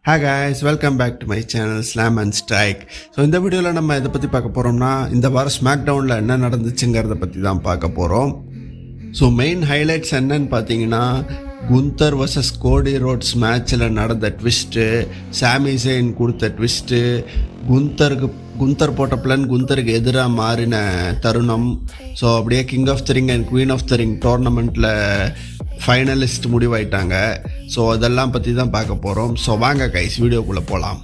Hi guys, welcome back to my channel Slam and Strike. So இந்த வீடியோவில் நம்ம இதை பற்றி பார்க்க போகிறோம்னா இந்த வாரம் ஸ்மாக் டவுனில் என்ன நடந்துச்சுங்கிறத பற்றி தான் பார்க்க போகிறோம். ஸோ மெயின் ஹைலைட்ஸ் என்னன்னு பார்த்தீங்கன்னா குந்தர் vs கோடி ரோட்ஸ் மேட்ச்சில் நடந்த ட்விஸ்ட்டு, சாமி செயின் கொடுத்த ட்விஸ்ட்டு, குந்தர் போட்ட பிளான் குந்தருக்கு எதிராக மாறின தருணம். ஸோ அப்படியே king of the ring and queen of the ring டோர்னமெண்ட்டில் ஃபைனலிஸ்ட் முடிவாயிட்டாங்க. ஸோ அதெல்லாம் பற்றி தான் பார்க்க போகிறோம். ஸோ வாங்க கைஸ் வீடியோக்குள்ளே போகலாம்.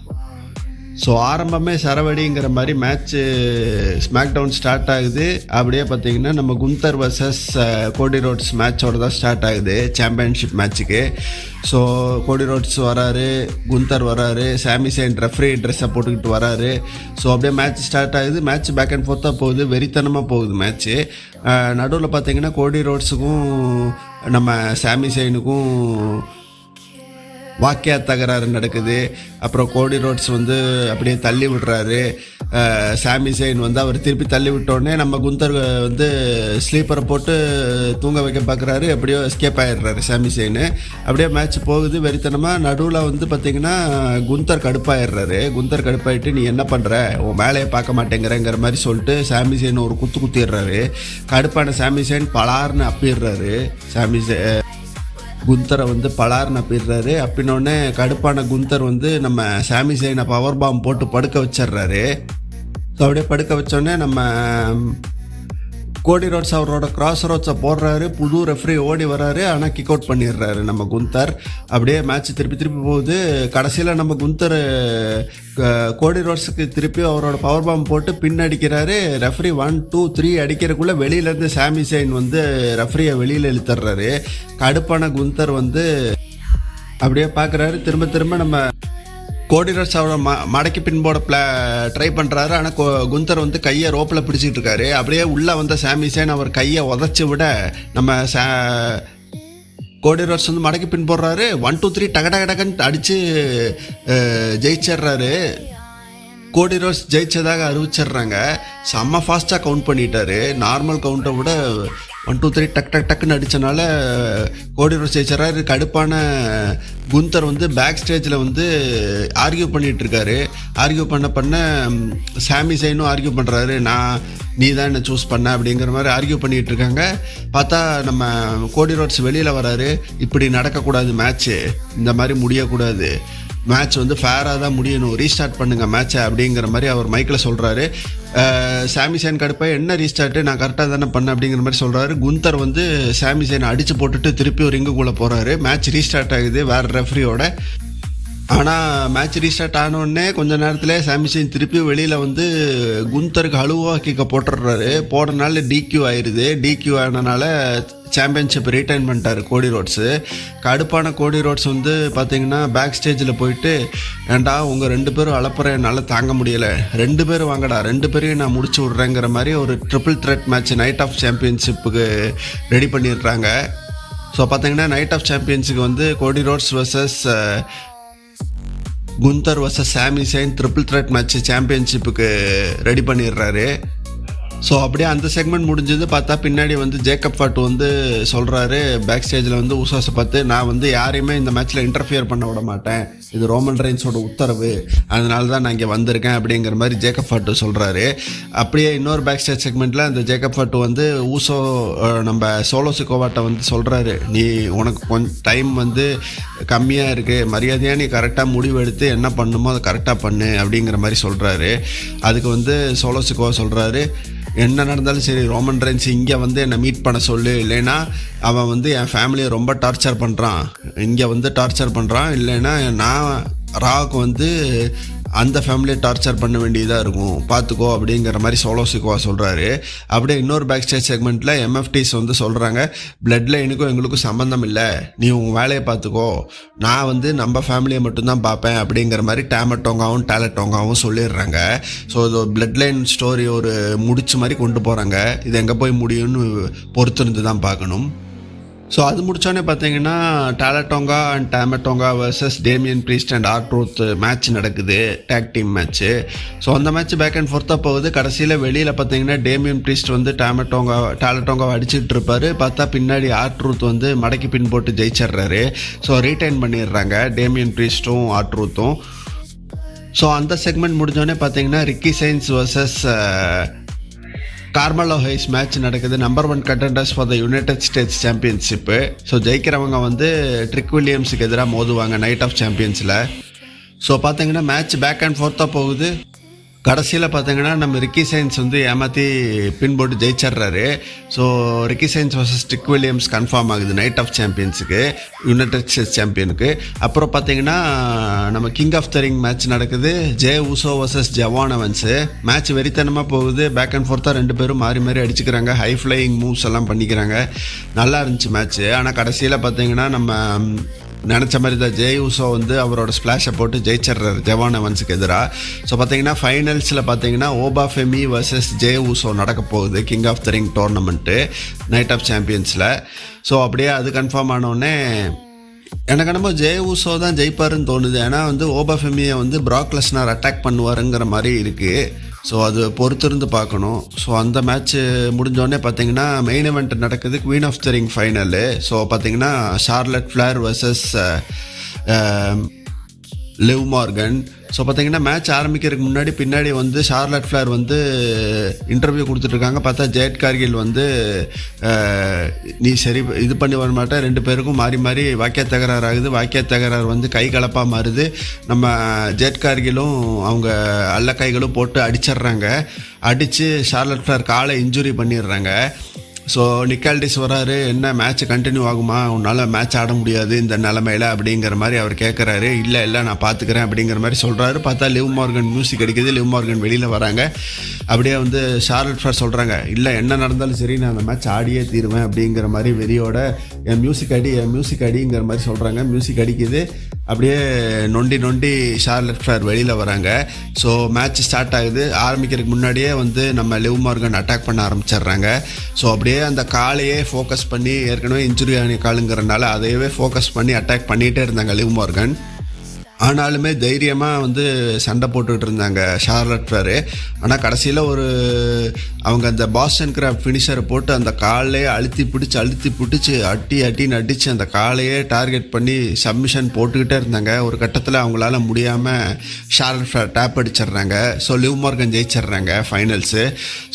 ஸோ ஆரம்பமே சரவடிங்கிற மாதிரி மேட்ச்சு ஸ்மாக் டவுன் ஸ்டார்ட் ஆகுது. அப்படியே பார்த்தீங்கன்னா நம்ம குந்தர் வர்சஸ் கோடி ரோட்ஸ் மேட்சோடு தான் ஸ்டார்ட் ஆகுது சாம்பியன்ஷிப் மேட்ச்சுக்கு. ஸோ கோடி ரோட்ஸ் வராரு, குந்தர் வராரு, சாமி செயின் ரெஃப்ரி ட்ரெஸ்ஸை போட்டுக்கிட்டு வராரு. ஸோ அப்படியே மேட்ச் ஸ்டார்ட் ஆகுது. மேட்ச் பேக் அண்ட் ஃபோர்த்தாக போகுது, வெறித்தனமாக போகுது மேட்ச்சு. நடுவில் பார்த்தீங்கன்னா கோடி ரோட்ஸுக்கும் நம்ம சாமி செயினுக்கும் வாக்கியா தகராறு நடக்குது. அப்புறம் கோடி ரோட்ஸ் வந்து அப்படியே தள்ளி விடுறாரு. சாமி செயின் வந்து அவர் திருப்பி தள்ளி விட்டோடனே நம்ம குந்தர் வந்து ஸ்லீப்பரை போட்டு தூங்க வைக்க பார்க்குறாரு. எப்படியோ எஸ்கேப் ஆகிடுறாரு சாமி செயின். அப்படியே மேட்ச் போகுது வெறித்தனமாக. நடுவில் வந்து பார்த்திங்கன்னா குந்தர் கடுப்பாயிடுறாரு. குந்தர் கடுப்பாயிட்டு நீ என்ன பண்ணுற, உன் வேலையை பார்க்க மாட்டேங்கிறங்கிற மாதிரி சொல்லிட்டு சாமி செயின் ஒரு குத்திடுறாரு. கடுப்பான சாமி செயின் பலார்னு அப்பிடுறாரு. குந்தரை வந்து பலார்னு அப்பிடுறாரு. அப்பினோடனே கடுப்பான குந்தர் வந்து நம்ம சாமி செயினை பவர் பாம் போட்டு படுக்க வச்சிடுறாரு. ஸோ அப்படியே படுக்க வச்சோடனே நம்ம கோடி ரோட்ஸ் அவரோட கிராஸ் ரோட்ஸை போடுறாரு. புது ரெஃப்ரி ஓடி வராரு, ஆனால் கிக் அவுட் பண்ணிடுறாரு நம்ம குந்தர். அப்படியே மேட்ச் திருப்பி போகுது. கடைசியில் நம்ம குந்தர் கோடி ரோட்ஸுக்கு திருப்பி அவரோட பவர் பாம் போட்டு பின் அடிக்கிறாரு. ரெஃப்ரி 1 2 3 அடிக்கிறதுக்குள்ளே வெளியிலேருந்து சாமி செயின் வந்து ரெஃப்ரியை வெளியில் இழுத்துறாரு. கடுப்பான குந்தர் வந்து அப்படியே பார்க்குறாரு. திரும்ப நம்ம கோடி ரோட்ஸ் அவரை மடக்கி பின் போட ட்ரை பண்ணுறாரு. ஆனால் குந்தர் வந்து கையை ரோப்பில் பிடிச்சிட்டு இருக்காரு. அப்படியே உள்ளே வந்த சாமி செயின் அவர் கையை உதச்சி விட நம்ம கோடி ரோட்ஸ் வந்து மடக்கி பின் போடுறாரு. 1 2 3 டகன்னு அடித்து ஜெயிச்சிட்றாரு. கோடி ரோட்ஸ் ஜெயிச்சதாக அறிவிச்சிடுறாங்க. செம்ம ஃபாஸ்ட்டாக கவுண்ட் பண்ணிட்டாரு. நார்மல் கவுண்ட்டை விட 1 2 3 டக்குன்னு அடித்தனால கோடி ரோட்ஸ் ஜெயிச்சிட்றாரு. கடுப்பான குந்தர் வந்து பேக் ஸ்டேஜில் வந்து ஆர்கியூ பண்ணிகிட்ருக்காரு. ஆர்கியூ பண்ண சாமி செயினும் ஆர்கியூ பண்ணுறாரு. நீ தான் என்ன சூஸ் பண்ண அப்படிங்கிற மாதிரி ஆர்கியூ பண்ணிகிட்டு இருக்காங்க. பார்த்தா நம்ம கோடி ரோட்ஸ் வெளியில் வராரு. இப்படி நடக்கக்கூடாது, மேட்ச்சு இந்த மாதிரி முடியக்கூடாது, மேட்ச் வந்து ஃபேராக தான் முடியணும், ரீஸ்டார்ட் பண்ணுங்கள் மேட்ச்சை அப்படிங்கிற மாதிரி அவர் மைக்கில் சொல்கிறாரு. சாமி செயின் கடுப்பாக என்ன ரீஸ்டார்ட்டு, நான் கரெக்டாக தானே பண்ணேன் அப்படிங்கிற மாதிரி சொல்கிறாரு. குந்தர் வந்து சாமி செயினை அடித்து போட்டுட்டு திருப்பி ஒரு ரிங்குக்குள்ளே போகிறாரு. மேட்ச் ரீஸ்டார்ட் ஆகுது வேறு ரெஃப்ரியோட. ஆனால் மேட்ச் ரீஸ்டார்ட் ஆனோடனே கொஞ்ச நேரத்தில் சாமி செயின் திருப்பி வெளியில் வந்து குந்தருக்கு அழுவாக கிக்க போட்டுடுறாரு. போடுறதுனால டிக்யூ ஆயிடுது. டிக்யூ ஆனனால சாம்பியன்ஷிப் ரீட்டைன் பண்ணிட்டார் கோடி ரோட்ஸு. கடுப்பான கோடி ரோட்ஸ் வந்து பார்த்தீங்கன்னா பேக் ஸ்டேஜில் போயிட்டு, ஏண்டா உங்கள் 2 பேரும் அலப்புற என்னால் தாங்க முடியலை, 2 பேரும் வாங்கடா, 2 பேரையும் நான் முடிச்சு விட்றேங்கிற மாதிரி ஒரு triple threat match night of சாம்பியன்ஷிப்புக்கு ரெடி பண்ணிடுறாங்க. ஸோ பார்த்தீங்கன்னா நைட் ஆஃப் சாம்பியன்ஸுக்கு வந்து Cody Rhodes versus Gunther versus Sami Zayn triple threat match சாம்பியன்ஷிப்புக்கு ரெடி பண்ணிடுறாரு. ஸோ அப்படியே அந்த செக்மெண்ட் முடிஞ்சது. பார்த்தா பின்னாடி வந்து ஜேக்கப் ஃபாட் வந்து சொல்கிறாரு பேக் ஸ்டேஜில் வந்து உசாஸை பார்த்து, நான் வந்து யாரையுமே இந்த மேட்ச்சில் இன்டர்ஃபியர் பண்ண விட மாட்டேன், இது ரோமன் ரெயின்ஸோட உத்தரவு, அதனால தான் நான் இங்கே வந்திருக்கேன் அப்படிங்கிற மாதிரி ஜேக்கப் ஃபாட்டு சொல்கிறாரு. அப்படியே இன்னொரு பேக் ஸ்டேஜ் செக்மெண்ட்டில் அந்த ஜேக்கப் ஃபாட்டு வந்து நம்ம சோலோ சிக்கோவாட்டை வந்து சொல்கிறாரு, நீ உனக்கு கொஞ்சம் டைம் வந்து கம்மியாக இருக்குது, மரியாதையாக நீ கரெக்டாக முடிவு எடுத்து என்ன பண்ணுமோ அதை கரெக்டாக பண்ணு அப்படிங்கிற மாதிரி சொல்கிறாரு. அதுக்கு வந்து சோலோ சிக்கோவா சொல்கிறாரு, என்ன நடந்தாலும் சரி ரோமன் ரெயின்ஸ் இங்கே வந்து என்னை மீட் பண்ண சொல்லு, இல்லைன்னா அவன் வந்து என் ஃபேமிலியை ரொம்ப டார்ச்சர் பண்ணுறான், இங்கே வந்து டார்ச்சர் பண்ணுறான், இல்லைன்னா நான் ராவுக்கு வந்து அந்த ஃபேமிலியை டார்ச்சர் பண்ண வேண்டியதாக இருக்கும், பார்த்துக்கோ அப்படிங்கிற மாதிரி சோலோ சிக்கோவா சொல்கிறாரு. அப்படியே இன்னொரு பேக் ஸ்டேஜ் செக்மெண்ட்டில் எம்எஃப்டிஸ் வந்து சொல்கிறாங்க, பிளட் லைனுக்கும் எங்களுக்கும் சம்மந்தம் இல்லை, நீ உன் வேலையை பார்த்துக்கோ, நான் வந்து நம்ம ஃபேமிலியை மட்டும்தான் பார்ப்பேன் அப்படிங்கிற மாதிரி டேலட்டோங்காவும் சொல்லிடுறாங்க. ஸோ இது பிளட் லைன் ஸ்டோரி ஒரு முடிச்சு மாதிரி கொண்டு போகிறாங்க. இது எங்கே போய் முடியும்னு பொறுத்திருந்து தான் பார்க்கணும். ஸோ அது முடித்தோடனே பார்த்தீங்கன்னா டாலட்டோங்கா அண்ட் டேமட்டோங்கா versus Damian Priest and R Truth match நடக்குது, டேக் டீம் மேட்ச்சு. ஸோ அந்த மேட்ச் பேக் அண்ட் ஃபோர்த்தாக போகுது. கடைசியில் வெளியில் பார்த்தீங்கன்னா டேமியன் ப்ரீஸ்ட் வந்து டாலட்டோங்காவை அடிச்சுட்டு இருப்பார். பார்த்தா பின்னாடி ஆர்ட்ரூத் வந்து மடக்கி பின் போட்டு ஜெயிச்சிட்றாரு. ஸோ ரீட்டைன் பண்ணிடுறாங்க டேமியன் ப்ரீஸ்ட்டும் ஆர்ட்ரூத்தும். ஸோ அந்த செக்மெண்ட் முடிஞ்சோடனே பார்த்தீங்கன்னா Ricky Saints versus Carmelo Hayes match நடக்குது. Number 1 contenders for the United States championship. So ஜெயிக்கிறவங்க வந்து ட்ரிக் வில்லியம்ஸுக்கு எதிராக மோதுவாங்க நைட் ஆஃப் சாம்பியன்ஸில். ஸோ பார்த்தீங்கன்னா மேட்ச் பேக் அண்ட் ஃபோர்த்தாக போகுது. கடைசியில் பார்த்தீங்கன்னா நம்ம ரிக்கி சைன்ஸ் வந்து ஏமாற்றி பின் போட்டு ஜெயிச்சிட்றாரு. So Ricky Saints versus Trick Williams confirm ஆகுது நைட் ஆஃப் சாம்பியன்ஸுக்கு, யுனைடெட் ஸ்டேட்ஸ் சாம்பியனுக்கு. அப்புறம் பார்த்தீங்கன்னா நம்ம king of the ring match நடக்குது, Jey Uso versus Jevon Evans. Match வெறித்தனமாக போகுது. பேக் அண்ட் ஃபோர்த்தாக 2 பேரும் மாறி மாறி அடிச்சுக்கிறாங்க, ஹை ஃப்ளையிங் மூவ்ஸ் எல்லாம் பண்ணிக்கிறாங்க. நல்லா இருந்துச்சு மேட்ச்சு. ஆனால் கடைசியில் பார்த்தீங்கன்னா நம்ம நினச்ச மாதிரி தான் ஜே ஊசோ வந்து அவரோட ஸ்ப்ளாஷை போட்டு ஜெயிச்சிட்றாரு ஜவான் எவன்ஸுக்கு எதிராக. ஸோ பார்த்தீங்கன்னா ஃபைனல்ஸில் பார்த்தீங்கன்னா Oba Femi versus Jey Uso நடக்க போகுது king of the ring tournament night of சாம்பியன்ஸில். ஸோ அப்படியே அது கன்ஃபார்ம் ஆனோடனே எனக்கு என்னமோ ஜே ஊசோ தான் ஜெயிப்பாருன்னு தோணுது. ஏன்னா வந்து ஓபா ஃபெமியை வந்து பிராக் லெஸ்னர் அட்டாக் பண்ணுவாருங்கிற மாதிரி இருக்குது. ஸோ அது பொறுத்திருந்து பார்க்கணும். ஸோ அந்த மேட்ச்சு முடிஞ்சோடனே பார்த்தீங்கன்னா மெயின் இவெண்ட் நடக்குது, queen of the ring final. So பார்த்தீங்கன்னா Charlotte Flair versus Liv Morgan. So பார்த்தீங்கன்னா மேட்ச் ஆரம்பிக்கிறதுக்கு முன்னாடி பின்னாடி வந்து ஷார்லட் ஃப்ளேர் வந்து இன்டர்வியூ கொடுத்துட்ருக்காங்க. பார்த்தா ஜெட் கார்கில் வந்து நீ சரி இது பண்ணி வர மாட்டேன். 2 பேருக்கும் மாறி மாறி வாக்கிய தகராறு ஆகுது. வாக்கிய தகராறு வந்து கை கலப்பாக மாறுது. நம்ம ஜெட் கார்கிலும் அவங்க அல்ல கைகளும் போட்டு அடிச்சிட்றாங்க. அடித்து ஷார்லட் ஃப்ளேர் காலை இன்ஜுரி பண்ணிடுறாங்க. ஸோ நிக்கால்டிஸ் வராரு, என்ன மேட்ச் கண்டினியூ ஆகுமா, உன்னால் மேட்ச் ஆட முடியாது இந்த நிலமையில அப்படிங்கிற மாதிரி அவர் கேட்குறாரு. இல்லை நான் பார்த்துக்கிறேன் அப்படிங்கிற மாதிரி சொல்கிறாரு. பார்த்தா லிவ் மார்கன் மியூசிக் அடிக்குது. லிவ் மார்கன் வெளியில் வராங்க. அப்படியே வந்து ஷார்லட் ஃப்ளேர் சொல்கிறாங்க, இல்லை என்ன நடந்தாலும் சரி நான் அந்த மேட்ச் ஆடியே தீருவேன் அப்படிங்கிற மாதிரி வெறியோட என் மியூசிக் அடிங்கிற மாதிரி சொல்கிறாங்க. மியூசிக் அடிக்குது. அப்படியே நொண்டி ஷார்லட் ஃப்ளேர் வெளியில் வராங்க. ஸோ மேட்ச் ஸ்டார்ட் ஆகுது. ஆரம்பிக்கிறதுக்கு முன்னாடியே வந்து நம்ம லிவ் மார்கன் அட்டாக் பண்ண ஆரம்பிச்சிடுறாங்க. ஸோ அப்படியே அந்த காலையே ஃபோக்கஸ் பண்ணி, ஏற்கனவே இன்ஜுரி ஆன காலுங்கிறனால அதையவே ஃபோக்கஸ் பண்ணி அட்டாக் பண்ணிகிட்டே இருந்தாங்க லிவ் மார்கன். ஆனாலுமே தைரியமாக வந்து சண்டை போட்டுக்கிட்டு இருந்தாங்க ஷார்லட் ஃப்ளேரு. ஆனால் கடைசியில் அவங்க அந்த பாஸ்டன் கிராப் ஃபினிஷரை போட்டு அந்த காலையே அழுத்தி பிடிச்சி அட்டின்னு அடித்து அந்த காலையே டார்கெட் பண்ணி சப்மிஷன் போட்டுக்கிட்டே இருந்தாங்க. ஒரு கட்டத்தில் அவங்களால முடியாமல் ஷார்லட் ஃப்ளேர் டேப் அடிச்சிடுறாங்க. ஸோ லிவ் மார்கன் ஜெயிச்சிடுறாங்க finals.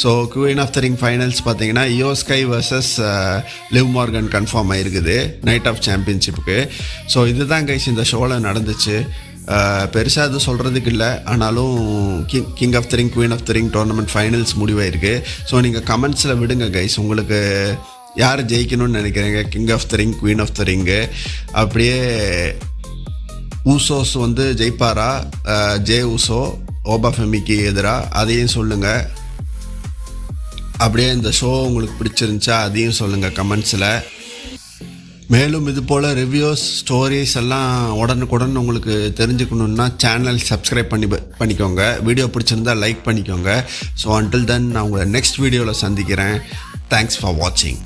So queen of the ring finals பார்த்தீங்கன்னா Iyo Sky versus Liv Morgan confirm ஆகிருக்குது நைட் ஆஃப் சாம்பியன்ஷிப்புக்கு. ஸோ இதுதான் கைஸ் இந்த ஷோவில் நடந்துச்சு. பெருசாக எதுவும் சொல்கிறதுக்கு இல்லை. ஆனாலும் king of the ring queen of the ring tournament finals முடிவாயிருக்கு. ஸோ நீங்கள் கமெண்ட்ஸில் விடுங்க கைஸ், உங்களுக்கு யார் ஜெயிக்கணும்னு நினைக்கிறீங்க king of the ring queen of the ring. அப்படியே ஊசோஸ் வந்து ஜெயிப்பாரா ஜே ஊசோ ஓபா ஃபெமிக்கு எதிராக, அதையும் சொல்லுங்கள். அப்படியே இந்த ஷோ உங்களுக்கு பிடிச்சிருந்துச்சா அதையும் சொல்லுங்கள் கமெண்ட்ஸில். மேலும் இது போல் ரிவ்யூஸ் ஸ்டோரிஸ் எல்லாம் உடனுக்குடன் உங்களுக்கு தெரிஞ்சுக்கணுன்னா சேனல் சப்ஸ்கிரைப் பண்ணிக்கோங்க. வீடியோ பிடிச்சிருந்தா லைக் பண்ணிக்கோங்க. ஸோ அன்டில் தென் நான் உங்களை நெக்ஸ்ட் வீடியோவில் சந்திக்கிறேன். தேங்க்ஸ் ஃபார் வாட்சிங்.